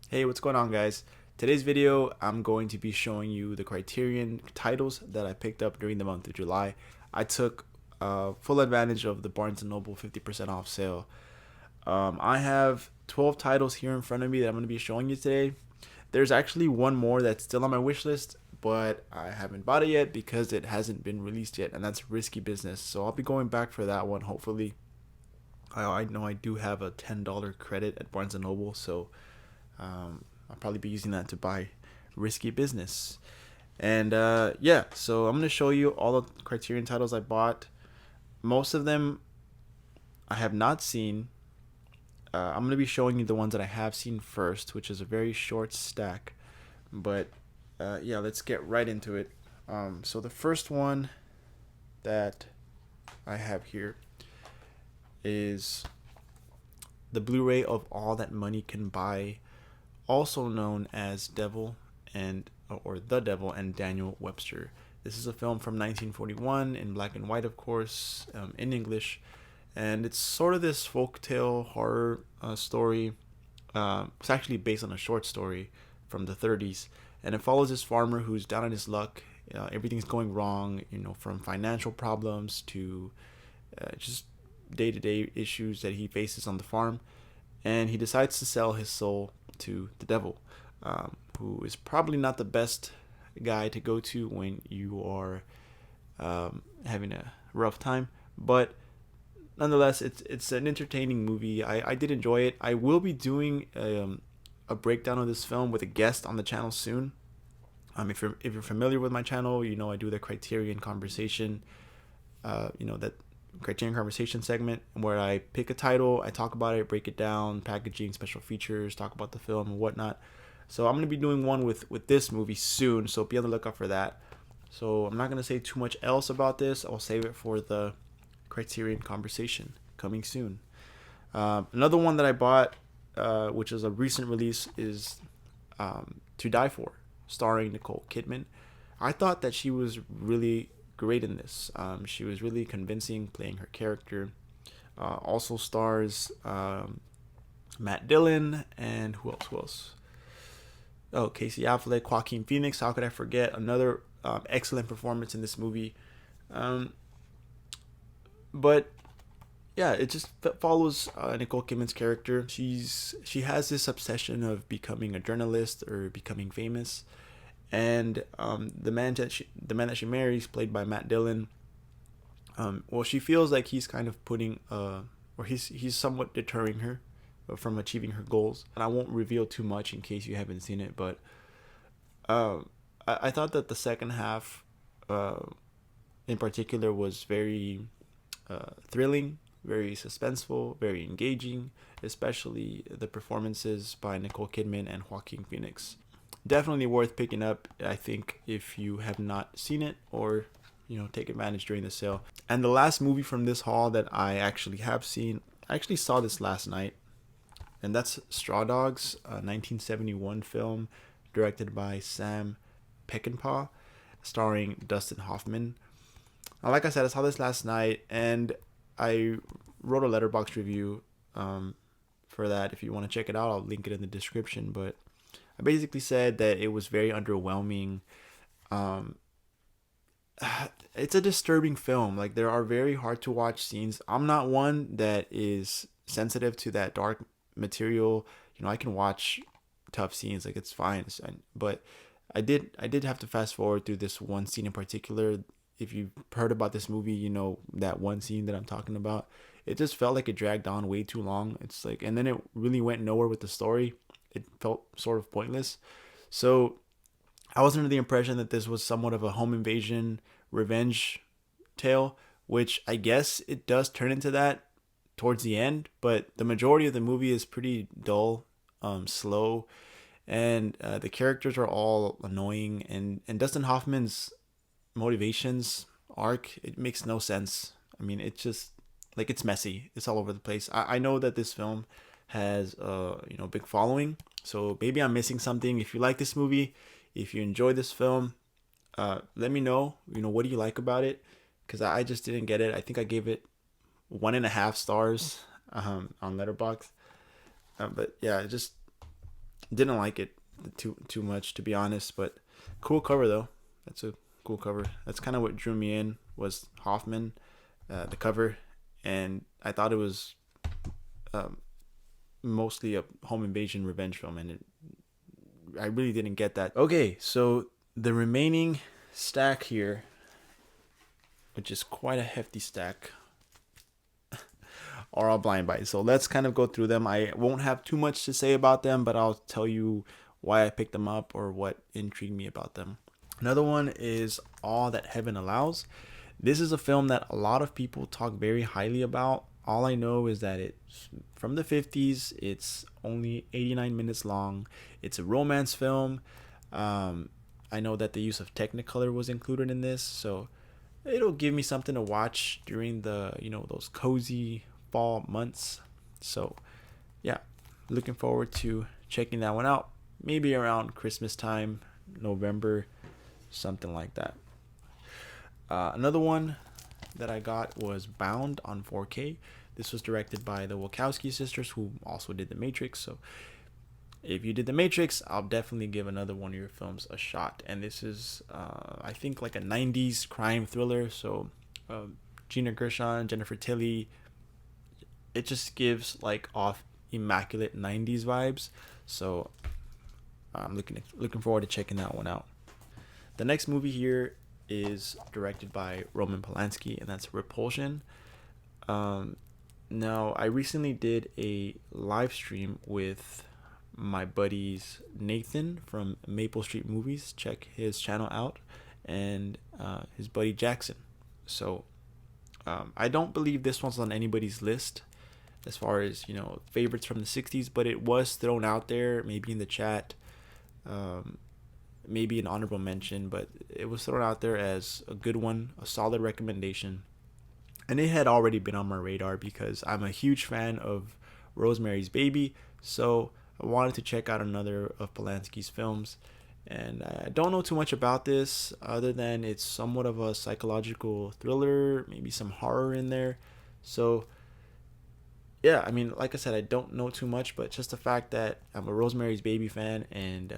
Hey, what's going on, guys? Today's video, I'm going to be showing you the Criterion titles that I picked up during the month of July. I took full advantage of the Barnes& Noble 50% off sale. I have 12 titles here in front of me that I'm going to be showing you today. There's actually one more that's still on my wish list, but I haven't bought it yet because it hasn't been released yet, and that's Risky Business. So I'll be going back for that one, hopefully. I know I do have a $10 credit at Barnes& Noble, so I'll probably be using that to buy Risky Business. And yeah, so I'm going to show you all the Criterion titles I bought. Most of them I have not seen. I'm going to be showing you the ones that I have seen first, which is a very short stack. But yeah, let's get right into it. So the first one that I have here is the Blu-ray of All That Money Can Buy, also known as Devil and or The Devil and Daniel Webster. This is a film from 1941 in black and white, of course, in English, and it's sort of this folktale horror story. It's actually based on a short story from the 30s, and it follows this farmer who's down on his luck. Everything's going wrong, from financial problems to just day-to-day issues that he faces on the farm, and he decides to sell his soul to the devil, who is probably not the best guy to go to when you are having a rough time. But nonetheless, it's an entertaining movie. I did enjoy it. I will be doing a breakdown of this film with a guest on the channel soon. If you're familiar with my channel, I do the Criterion conversation. That Criterion conversation segment where I pick a title, I talk about it, break it down, packaging, special features, talk about the film and whatnot. So I'm gonna be doing one with this movie soon, so be on the lookout for that. So I'm not gonna say too much else about this. I'll save it for the Criterion conversation coming soon. Another one that I bought, which is a recent release, is To Die For, starring Nicole Kidman. I thought that she was really great in this. She was really convincing playing her character. Also stars Matt Dillon and who else? Who else? Oh, Casey Affleck, Joaquin Phoenix. How could I forget? Another excellent performance in this movie. Um, but yeah, it just follows Nicole Kidman's character. She has this obsession of becoming a journalist or becoming famous, and the man that she marries, played by Matt Dillon, well, she feels like he's kind of putting or he's somewhat deterring her from achieving her goals. And I won't reveal too much in case you haven't seen it, but I thought that the second half, in particular, was very thrilling, very suspenseful, very engaging, especially the performances by Nicole Kidman and Joaquin Phoenix. Definitely worth picking up, I think, if you have not seen it, or take advantage during the sale. And the last movie from this haul that I actually have seen, I actually saw this last night, and that's Straw Dogs, a 1971 film directed by Sam Peckinpah, starring Dustin Hoffman. Like I said, I saw this last night, and I wrote a letterbox review for that. If you want to check it out, I'll link it in the description. But I basically said that it was very underwhelming. Um, it's a disturbing film. Like, there are very hard to watch scenes. I'm not one that is sensitive to that dark material. I can watch tough scenes, like it's fine. But I did have to fast forward through this one scene in particular. If you've heard about this movie, you know that one scene that I'm talking about. It just felt like it dragged on way too long. It's like, and then it really went nowhere with the story. It felt sort of pointless. So I was under the impression that this was somewhat of a home invasion revenge tale, which I guess it does turn into that towards the end, but the majority of the movie is pretty dull, slow, and the characters are all annoying. And Dustin Hoffman's motivations arc, it makes no sense. I mean, it's just like, it's messy. It's all over the place. I know that this film has big following, so maybe I'm missing something. If you like this movie, if you enjoy this film, let me know. What do you like about it? Because I just didn't get it. I think I gave it 1.5 stars on Letterboxd. But yeah, Didn't like it too much, to be honest, but cool cover though. That's a cool cover. That's kind of what drew me in, was Hoffman, the cover, and I thought it was um, mostly a home invasion revenge film, and I really didn't get that. Okay, so the remaining stack here, which is quite a hefty stack, are all blind buys. So let's kind of go through them. I won't have too much to say about them, but I'll tell you why I picked them up or what intrigued me about them. Another one is All That Heaven Allows. This is a film that a lot of people talk very highly about. All I know is that it's from the 50s. It's only 89 minutes long. It's a romance film. I know that the use of Technicolor was included in this, so it'll give me something to watch during the, those cozy fall months. So yeah, looking forward to checking that one out. Maybe around Christmas time, November, something like that. Another one that I got was Bound on 4K. This was directed by the Wachowski sisters, who also did The Matrix. So if you did The Matrix, I'll definitely give another one of your films a shot. And this is, I think, like a 90s crime thriller. So Gina Gershon, Jennifer Tilly, it just gives like off immaculate 90s vibes. So I'm looking forward to checking that one out. The next movie here is directed by Roman Polanski, and that's Repulsion. Now, I recently did a live stream with my buddies Nathan from Maple Street Movies. Check his channel out, and his buddy Jackson. So I don't believe this one's on anybody's list as far as favorites from the 60s, but it was thrown out there, maybe in the chat, maybe an honorable mention, but it was thrown out there as a good one, a solid recommendation. And it had already been on my radar because I'm a huge fan of Rosemary's Baby, so I wanted to check out another of Polanski's films. And I don't know too much about this other than it's somewhat of a psychological thriller, maybe some horror in there. So yeah, I mean, like I said, I don't know too much, but just the fact that I'm a Rosemary's Baby fan, and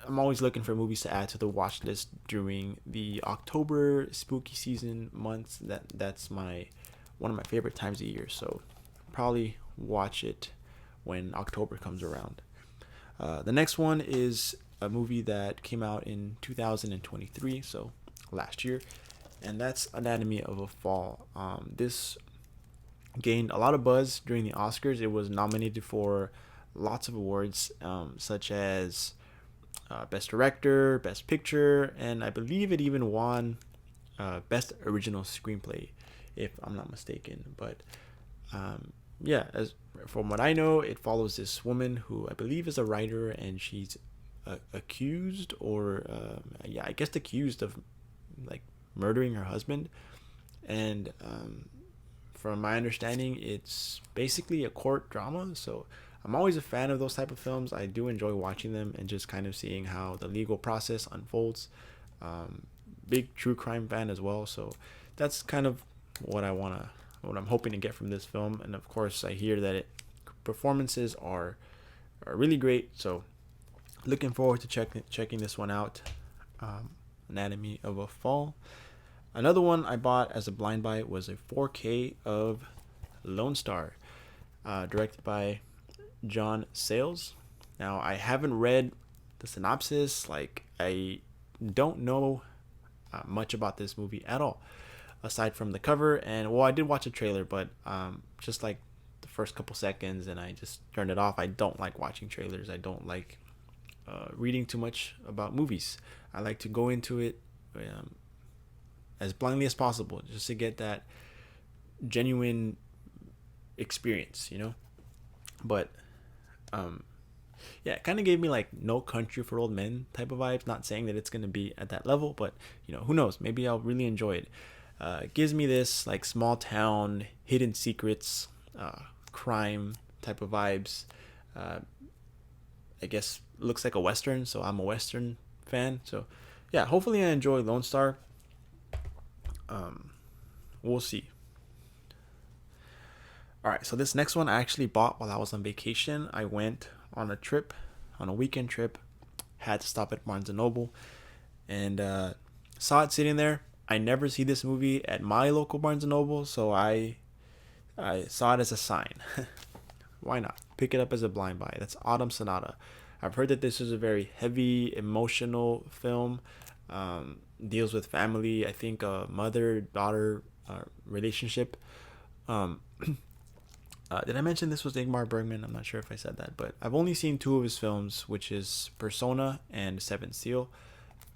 I'm always looking for movies to add to the watch list during the October spooky season months. That's one of my favorite times of year. So probably watch it when October comes around. The next one is a movie that came out in 2023, so last year, and that's Anatomy of a Fall. This gained a lot of buzz during the Oscars. It was nominated for lots of awards, such as Best Director, Best Picture, and I believe it even won Best Original Screenplay, if I'm not mistaken. But yeah, as from what I know, it follows this woman who I believe is a writer, and she's accused, or I guess accused of like murdering her husband. And from my understanding, it's basically a court drama. So I'm always a fan of those type of films. I do enjoy watching them and just kind of seeing how the legal process unfolds. Big true crime fan as well, so that's kind of what I'm hoping to get from this film. And of course, I hear that performances are really great. So looking forward to checking this one out. Anatomy of a Fall. Another one I bought as a blind buy was a 4K of Lone Star, directed by John Sayles. Now, I haven't read the synopsis. Like, I don't know much about this movie at all, aside from the cover. And well, I did watch a trailer, but just like the first couple seconds, and I just turned it off. I don't like watching trailers. I don't like reading too much about movies. I like to go into it as blindly as possible, just to get that genuine experience, But yeah, it kind of gave me like No Country for Old Men type of vibes. Not saying that it's going to be at that level, but who knows? Maybe I'll really enjoy it. It gives me this like small town, hidden secrets, crime type of vibes. I guess looks like a Western, so I'm a Western fan. So yeah, hopefully I enjoy Lone Star. We'll see. All right, so this next one I actually bought while I was on vacation. I went on a trip, on a weekend trip. Had to stop at Barnes and Noble, and saw it sitting there. I never see this movie at my local Barnes and Noble, so I saw it as a sign. Why not pick it up as a blind buy? That's Autumn Sonata. I've heard that this is a very heavy, emotional film. Deals with family. I think a mother-daughter relationship. Um, did I mention this was Ingmar Bergman? I'm not sure if I said that, but I've only seen two of his films, which is Persona and Seven Seal,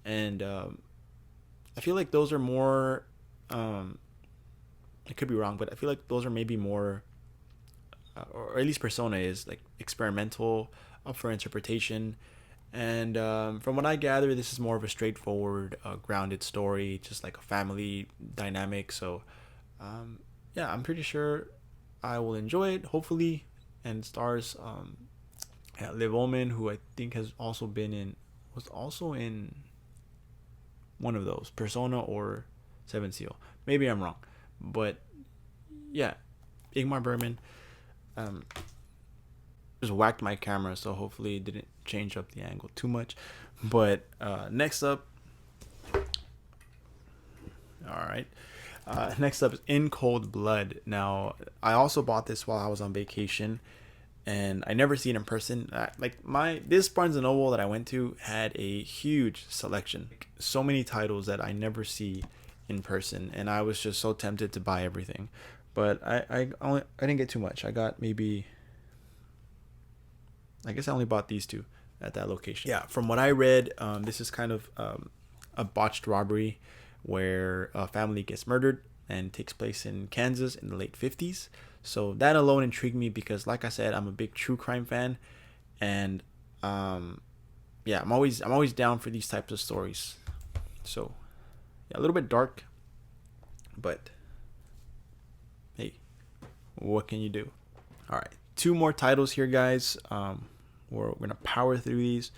and I feel like those are more. I could be wrong, but I feel like those are maybe more, or at least Persona is like experimental, up for interpretation, and from what I gather, this is more of a straightforward, grounded story, just like a family dynamic. So, yeah, I'm pretty sure I will enjoy it, hopefully, and it stars Liv Ullmann, who I think was also in one of those, Persona or Seven Seal. Maybe I'm wrong, but yeah, Ingmar Bergman. Just whacked my camera, so hopefully it didn't change up the angle too much. But next up, all right. Next up is In Cold Blood. Now, I also bought this while I was on vacation, and I never see it in person. This Barnes and Noble that I went to had a huge selection, so many titles that I never see in person, and I was just so tempted to buy everything. But I didn't get too much. I got maybe, I guess I only bought these two at that location. Yeah, from what I read, this is kind of a botched robbery where a family gets murdered and takes place in Kansas in the late 50s. So that alone intrigued me because, like I said, I'm a big true crime fan, and yeah, I'm always down for these types of stories. So yeah, a little bit dark, but hey, what can you do? All right, two more titles here, guys. We're gonna power through these.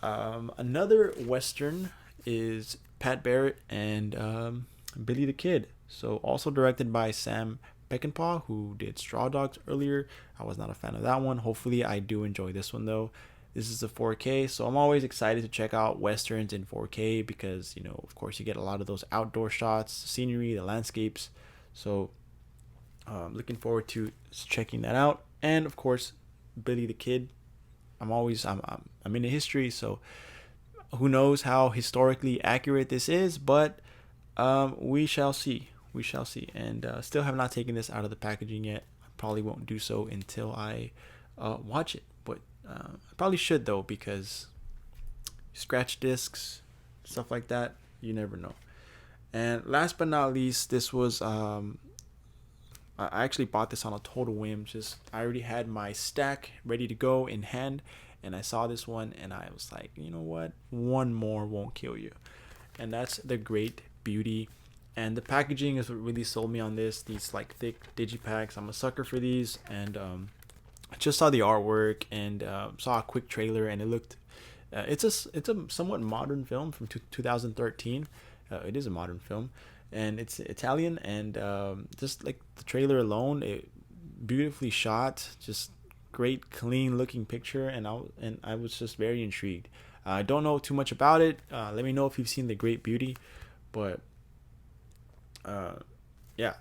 Another Western is Pat Barrett and Billy the Kid. So also directed by Sam Peckinpah, who did Straw Dogs earlier. I was not a fan of that one. Hopefully I do enjoy this one though. This is a 4K, so I'm always excited to check out Westerns in 4K because, you know, of course you get a lot of those outdoor shots, the scenery, the landscapes. So looking forward to checking that out. And of course, Billy the Kid. I'm into history, so who knows how historically accurate this is, but we shall see. We shall see. And still have not taken this out of the packaging yet. I probably won't do so until I watch it. But I probably should, though, because scratch discs, stuff like that, you never know. And last but not least, this was I actually bought this on a total whim. I already had my stack ready to go in hand, and I saw this one, and I was like, you know what? One more won't kill you. And that's The Great Beauty. And the packaging is what really sold me on this. These like thick digipacks. I'm a sucker for these. And I just saw the artwork and saw a quick trailer, and it looked. It's a somewhat modern film from 2013. It is a modern film, and it's Italian. And just like the trailer alone, it beautifully shot, just great, clean looking picture, and I was just very intrigued. I don't know too much about it. Let me know if you've seen The Great Beauty, but yeah,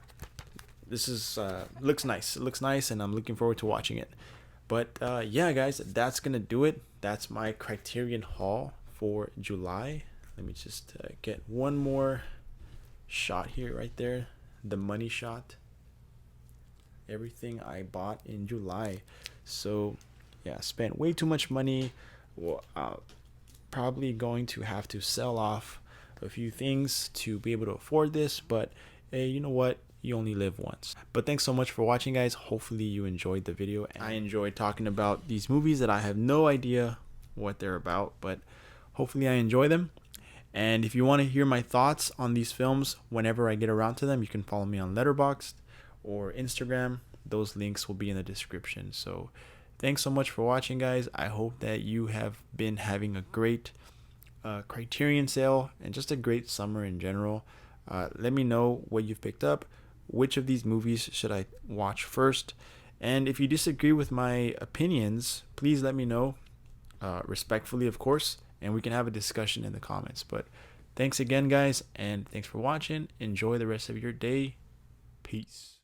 this is looks nice. It looks nice, and I'm looking forward to watching it. But yeah, guys, that's gonna do it. That's my Criterion haul for July. Let me just get one more shot here, right there, the money shot. Everything I bought in July. So yeah, spent way too much money. Well, probably going to have to sell off a few things to be able to afford this, but hey, you know what? You only live once. But thanks so much for watching, guys. Hopefully you enjoyed the video. I enjoyed talking about these movies that I have no idea what they're about, but hopefully I enjoy them. And if you want to hear my thoughts on these films whenever I get around to them, you can follow me on Letterboxd or Instagram. Those links will be in the description. So thanks so much for watching, guys. I hope that you have been having a great Criterion sale and just a great summer in general. Let me know what you've picked up. Which of these movies should I watch first? And if you disagree with my opinions, please let me know, respectfully, of course, and we can have a discussion in the comments. But thanks again, guys, and thanks for watching. Enjoy the rest of your day. Peace.